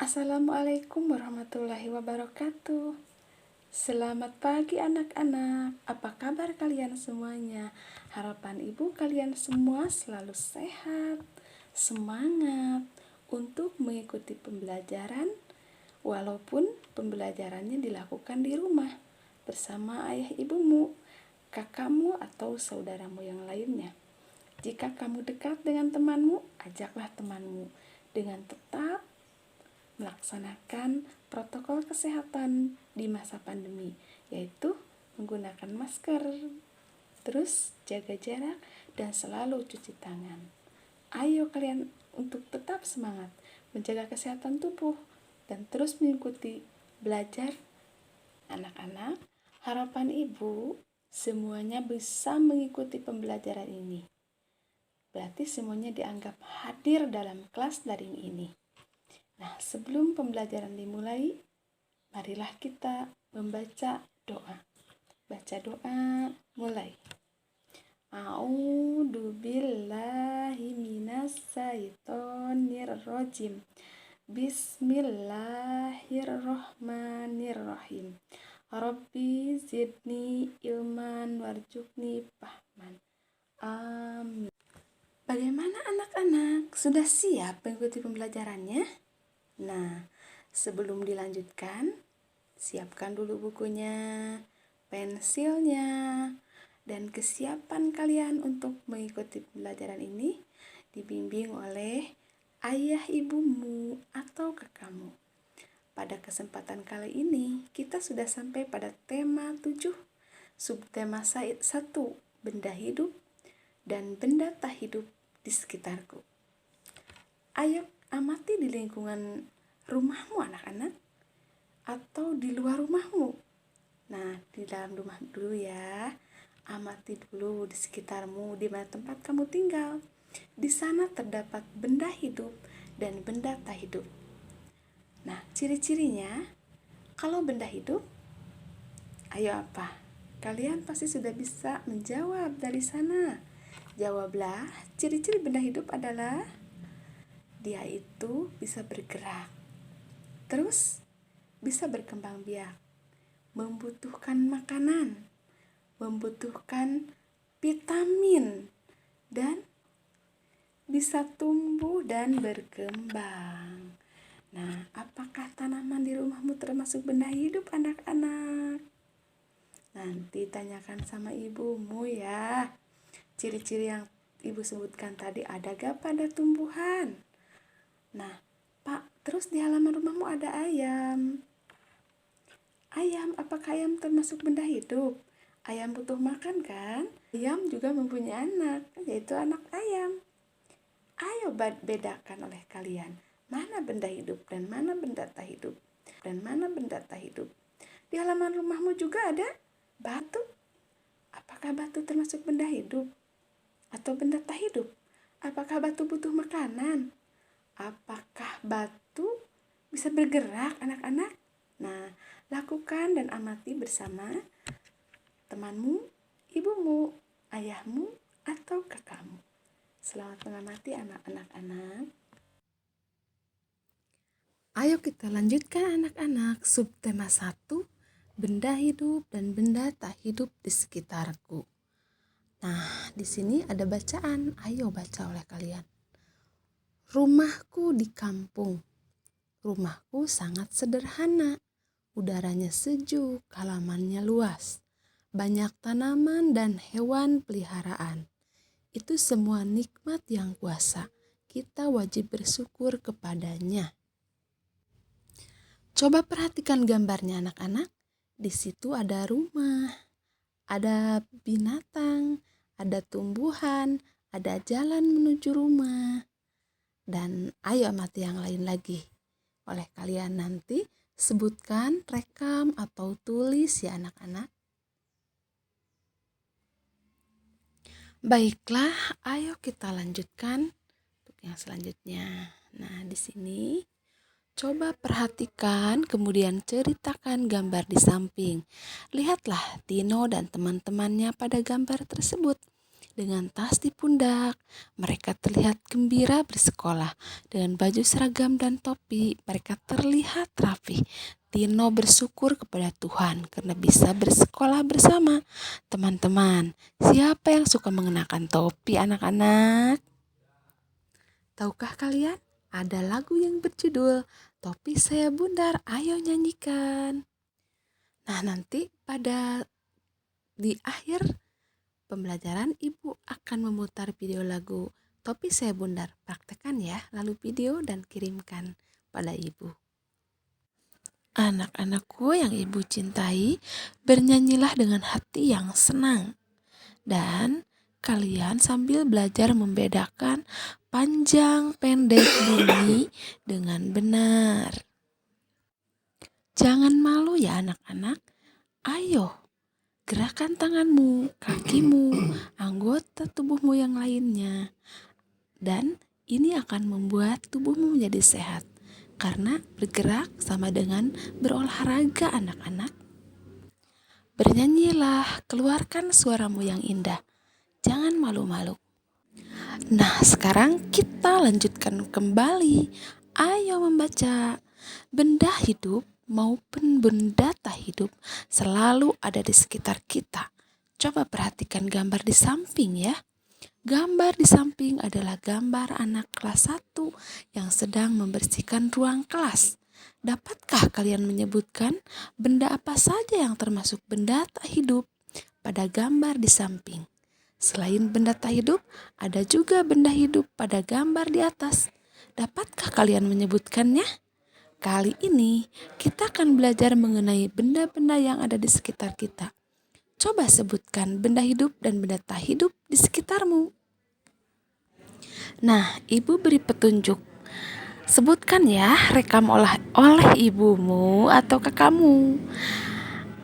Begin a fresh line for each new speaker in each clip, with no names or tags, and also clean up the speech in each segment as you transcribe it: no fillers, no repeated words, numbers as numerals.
Assalamualaikum warahmatullahi wabarakatuh. Selamat pagi anak-anak. Apa kabar kalian semuanya? Harapan ibu kalian semua selalu sehat, semangat untuk mengikuti pembelajaran walaupun pembelajarannya dilakukan di rumah bersama ayah ibumu, kakakmu atau saudaramu yang lainnya. Jika kamu dekat dengan temanmu, ajaklah temanmu dengan tetap melaksanakan protokol kesehatan di masa pandemi, yaitu menggunakan masker, terus jaga jarak, dan selalu cuci tangan. Ayo kalian untuk tetap semangat menjaga kesehatan tubuh dan terus mengikuti belajar. Anak-anak, harapan ibu semuanya bisa mengikuti pembelajaran ini. Berarti semuanya dianggap hadir dalam kelas daring ini. Nah, sebelum pembelajaran dimulai, marilah kita membaca doa. Baca doa, mulai. A'udzu billahi minas syaitonir rajim. Bismillahirrahmanirrahim. Rabbi zidni ilman warzuqni fahman. Amin. Bagaimana anak-anak? Sudah siap mengikuti pembelajarannya? Nah, sebelum dilanjutkan, siapkan dulu bukunya, pensilnya, dan kesiapan kalian untuk mengikuti pembelajaran ini dibimbing oleh ayah ibumu atau kakakmu. Pada kesempatan kali ini, kita sudah sampai pada tema 7, subtema 1, benda hidup dan benda tak hidup di sekitarku. Ayo amati di lingkungan rumahmu anak-anak atau di luar rumahmu. Nah, di dalam rumah dulu ya. Amati dulu di sekitarmu, di mana tempat kamu tinggal. Di sana terdapat benda hidup dan benda tak hidup. Nah, ciri-cirinya kalau benda hidup, ayo apa? Kalian pasti sudah bisa menjawab dari sana. Jawablah, ciri-ciri benda hidup adalah dia itu bisa bergerak, terus bisa berkembang biak, membutuhkan makanan, membutuhkan vitamin, dan bisa tumbuh dan berkembang. Nah, apakah tanaman di rumahmu termasuk benda hidup anak-anak? Nanti tanyakan sama ibumu ya. Ciri-ciri yang ibu sebutkan tadi ada gak pada tumbuhan? Nah, Pak, terus di halaman rumahmu ada ayam. Ayam, apakah ayam termasuk benda hidup? Ayam butuh makan kan? Ayam juga mempunyai anak, yaitu anak ayam. Ayo bedakan oleh kalian, mana benda hidup dan mana benda tak hidup. Dan mana benda tak hidup. Di halaman rumahmu juga ada batu. Apakah batu termasuk benda hidup? Atau benda tak hidup? Apakah batu butuh makanan? Apakah batu bisa bergerak anak-anak? Nah, lakukan dan amati bersama temanmu, ibumu, ayahmu, atau kakakmu. Selamat mengamati anak-anak. Ayo kita lanjutkan anak-anak. Subtema 1, benda hidup dan benda tak hidup di sekitarku. Nah, di sini ada bacaan. Ayo baca oleh kalian. Rumahku di kampung. Rumahku sangat sederhana. Udaranya sejuk, halamannya luas. Banyak tanaman dan hewan peliharaan. Itu semua nikmat yang kuasa. Kita wajib bersyukur kepadanya. Coba perhatikan gambarnya anak-anak. Di situ ada rumah, ada binatang, ada tumbuhan, ada jalan menuju rumah. Dan ayo amati yang lain lagi. Oleh kalian nanti sebutkan, rekam, atau tulis ya anak-anak. Baiklah, ayo kita lanjutkan untuk yang selanjutnya. Nah, di sini coba perhatikan, kemudian ceritakan gambar di samping. Lihatlah Tino dan teman-temannya pada gambar tersebut. dengan tas di pundak. Mereka terlihat gembira bersekolah. Dengan baju seragam dan topi, mereka terlihat rapi. Tino bersyukur kepada Tuhan karena bisa bersekolah bersama. Teman-teman, siapa yang suka mengenakan topi anak-anak? Tahukah kalian? Ada lagu yang berjudul Topi Saya Bundar, ayo nyanyikan. Nah, nanti di akhir pembelajaran Ibu akan memutar video lagu Topi Saya Bundar. Praktekkan ya, lalu video dan kirimkan pada Ibu. Anak-anakku yang Ibu cintai, bernyanyilah dengan hati yang senang. Dan kalian sambil belajar membedakan panjang pendek bunyi dengan benar. Jangan malu ya anak-anak. Ayo, gerakan tanganmu, kakimu, anggota tubuhmu yang lainnya. Dan ini akan membuat tubuhmu menjadi sehat. Karena bergerak sama dengan berolahraga anak-anak. Bernyanyilah, keluarkan suaramu yang indah. Jangan malu-malu. Nah, sekarang kita lanjutkan kembali. Ayo membaca. Benda hidup maupun benda tak hidup selalu ada di sekitar kita. Coba perhatikan gambar di samping ya. Gambar di samping adalah gambar anak kelas 1 yang sedang membersihkan ruang kelas. Dapatkah kalian menyebutkan benda apa saja yang termasuk benda tak hidup pada gambar di samping? Selain benda tak hidup, ada juga benda hidup pada gambar di atas. Dapatkah kalian menyebutkannya? Kali ini kita akan belajar mengenai benda-benda yang ada di sekitar kita. Coba sebutkan benda hidup dan benda tak hidup di sekitarmu. Nah, Ibu beri petunjuk. Sebutkan ya, rekam oleh ibumu atau kakakmu.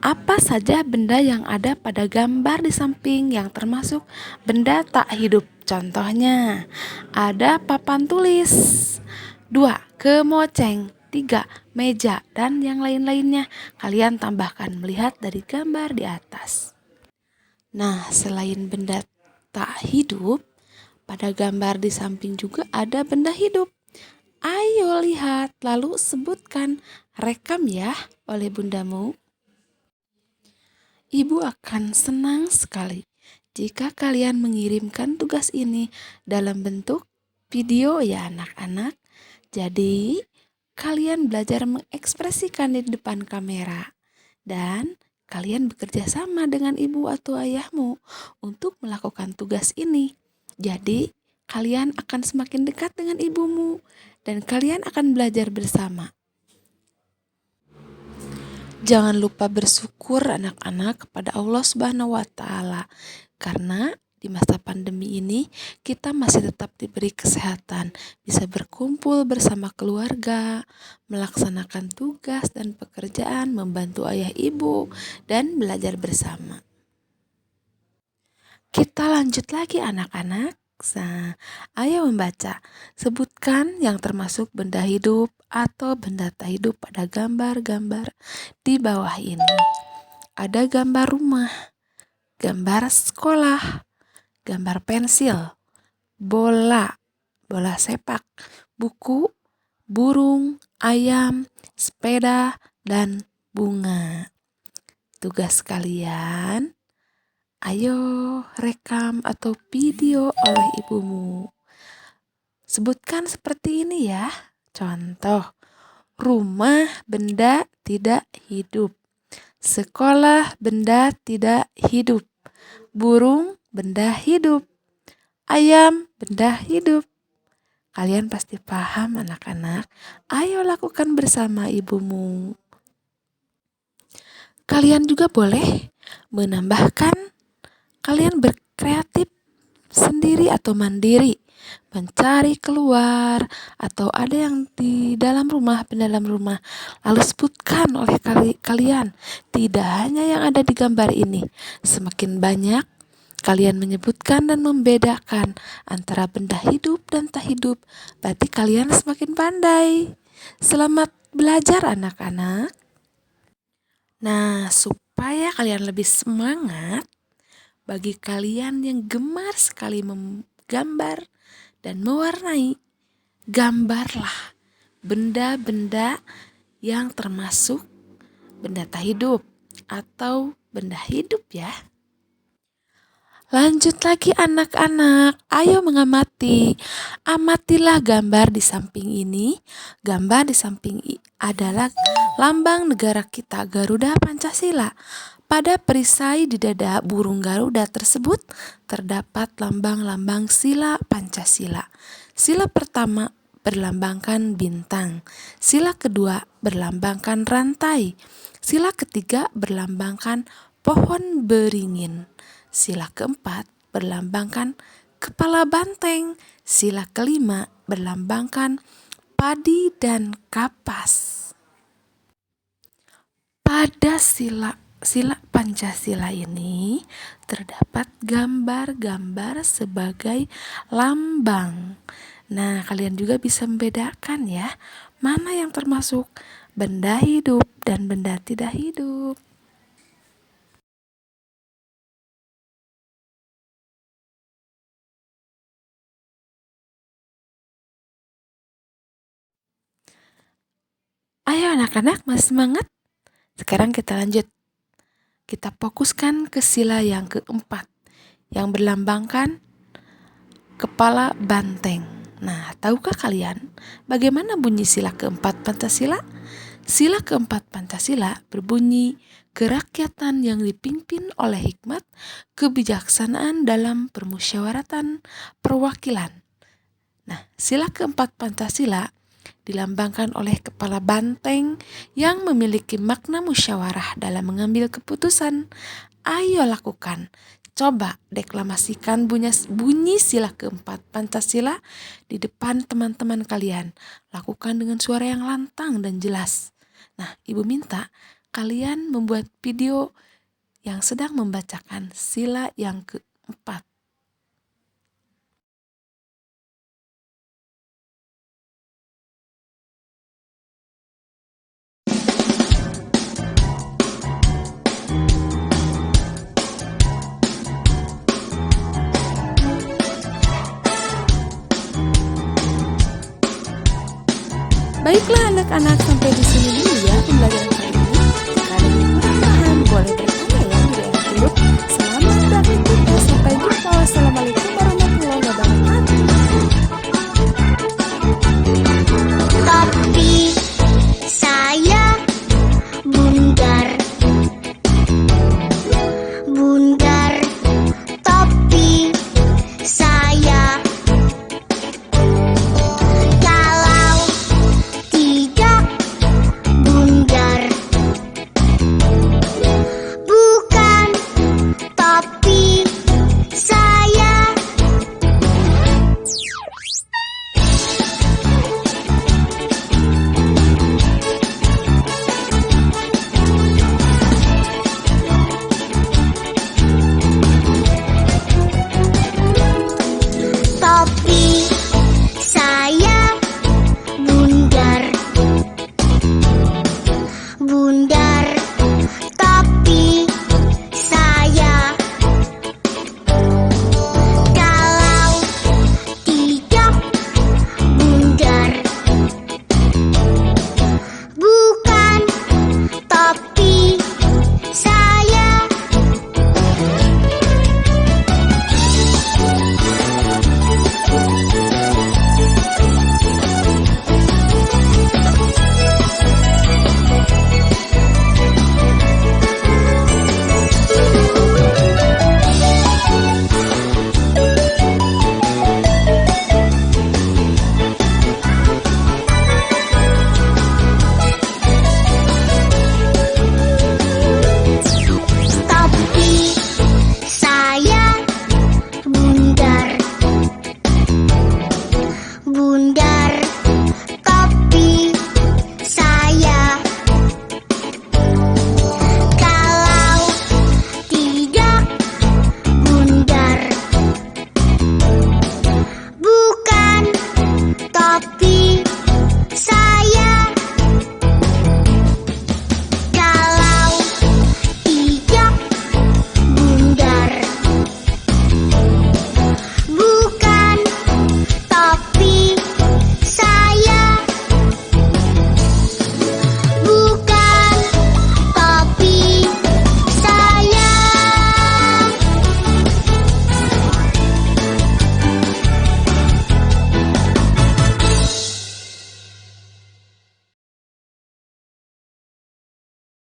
Apa saja benda yang ada pada gambar di samping yang termasuk benda tak hidup? Contohnya, ada papan tulis, 2, kemoceng, 3, meja, dan yang lain-lainnya. Kalian tambahkan melihat dari gambar di atas. Nah, selain benda tak hidup, pada gambar di samping juga ada benda hidup. Ayo lihat, lalu sebutkan, rekam ya oleh bundamu. Ibu akan senang sekali jika kalian mengirimkan tugas ini dalam bentuk video ya anak-anak. Jadi, kalian belajar mengekspresikan di depan kamera dan kalian bekerja sama dengan ibu atau ayahmu untuk melakukan tugas ini. Jadi, kalian akan semakin dekat dengan ibumu dan kalian akan belajar bersama. Jangan lupa bersyukur anak-anak kepada Allah Subhanahu wa Ta'ala, karena di masa pandemi ini kita masih tetap diberi kesehatan, bisa berkumpul bersama keluarga, melaksanakan tugas dan pekerjaan, membantu ayah ibu, dan belajar bersama. Kita lanjut lagi anak-anak. Nah, ayo membaca. Sebutkan yang termasuk benda hidup atau benda tak hidup pada gambar-gambar di bawah ini. Ada gambar rumah, gambar sekolah, gambar pensil, bola sepak, buku, burung, ayam, sepeda, dan bunga. Tugas kalian, ayo rekam atau video oleh ibumu. Sebutkan seperti ini ya. Contoh, rumah benda tidak hidup. Sekolah benda tidak hidup. Burung benda hidup. Ayam benda hidup. Kalian pasti paham anak-anak. Ayo lakukan bersama ibumu. Kalian juga boleh menambahkan, kalian berkreatif sendiri atau mandiri, mencari keluar atau ada yang di dalam rumah, lalu sebutkan oleh kalian. Tidak hanya yang ada di gambar ini, semakin banyak kalian menyebutkan dan membedakan antara benda hidup dan tak hidup, berarti kalian semakin pandai. Selamat belajar anak-anak. Nah, supaya kalian lebih semangat, bagi kalian yang gemar sekali menggambar dan mewarnai, gambarlah benda-benda yang termasuk benda tak hidup atau benda hidup ya. Lanjut lagi anak-anak, ayo mengamati. Amatilah gambar di samping ini. Gambar di samping adalah lambang negara kita, Garuda Pancasila. Pada perisai di dada burung Garuda tersebut terdapat lambang-lambang sila Pancasila. Sila pertama berlambangkan bintang. Sila kedua berlambangkan rantai. Sila ketiga berlambangkan pohon beringin. Sila keempat berlambangkan kepala banteng. Sila kelima berlambangkan padi dan kapas. Pada sila Pancasila ini terdapat gambar-gambar sebagai lambang. Nah, kalian juga bisa membedakan ya, mana yang termasuk benda hidup dan benda tidak hidup. Ayo anak-anak, masih semangat? Sekarang kita lanjut. Kita fokuskan ke sila yang keempat, yang berlambangkan kepala banteng. Nah, tahukah kalian bagaimana bunyi sila keempat Pancasila? Sila keempat Pancasila berbunyi, kerakyatan yang dipimpin oleh hikmat, kebijaksanaan dalam permusyawaratan perwakilan. Nah, sila keempat Pancasila dilambangkan oleh kepala banteng yang memiliki makna musyawarah dalam mengambil keputusan. Ayo lakukan. Coba deklamasikan bunyi sila keempat Pancasila di depan teman-teman kalian. Lakukan dengan suara yang lantang dan jelas. Nah, Ibu minta kalian membuat video yang sedang membacakan sila yang keempat. Baiklah anak-anak, sampai di sini dulu ya pembelajaran kali ini. Jika ada yang kurang paham, boleh